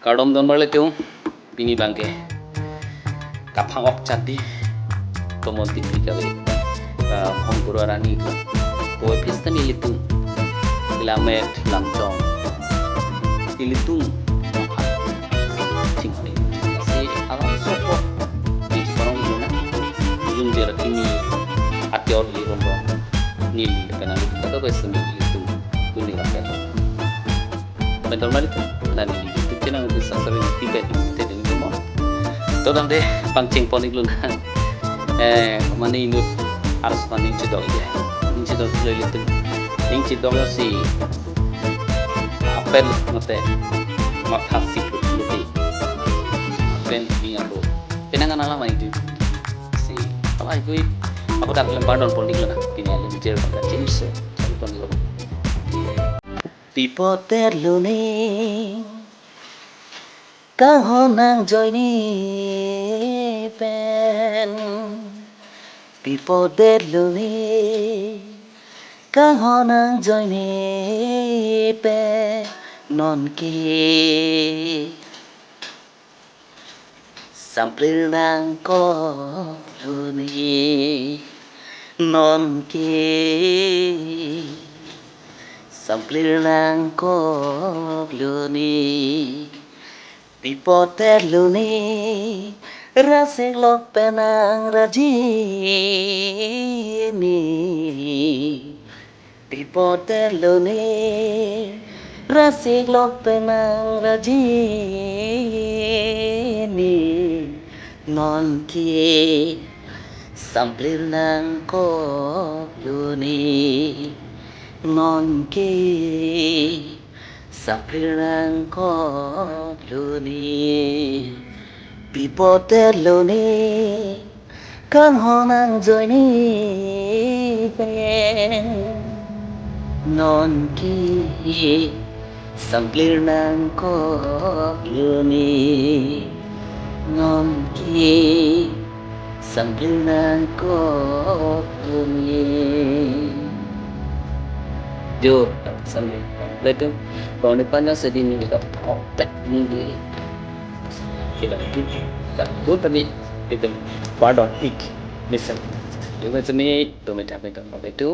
Kadom don balik tuh, pini bangke, kapang ok candi, tomol tipi kawe, hong kurarani itu, kue pista nilitung, Lammet, Lamchong, nilitung, cingkari, kasi alam sopo, di sekarang itu na, yung jarak ini, ati or li rombo, nili, karena kata kue sendiri itu, kuning apa? Bentar mana itu, nani. Cina nggak bisa sering tiba di titik ini mau. Tuh deh pancing ponik lu kan. Mana ini harus pancing cedok ya. Ini cedok dulu itu. Ini cedoknya si apel mate makasih dulu. Apel ini aku. Penangan lama itu. Si apa itu? Aku tak lempar don ponik lu nah. Ini ada bicara pada jenis. Cari ponik lu. Pipotdet Lone. Kang honang joy ni pen Pipotdet Lone Kang honang joy ni pen non ke samplir nang ko luni non ke samplir nang ko luni Pipotdet Lone rasik lok penang rajini Pipotdet Lone rasik lok penang rajini non ki samplir nang ko luni non ki samplir ko luni Pipotdet Lone kang honang joy ni pen non ki samplir ko luni non ki samplir ko luni jo sambil betul kalau depannya sedih juga otak ini kita itu tadi itu pardon ik listen itu macam ni tu macam itu kalau itu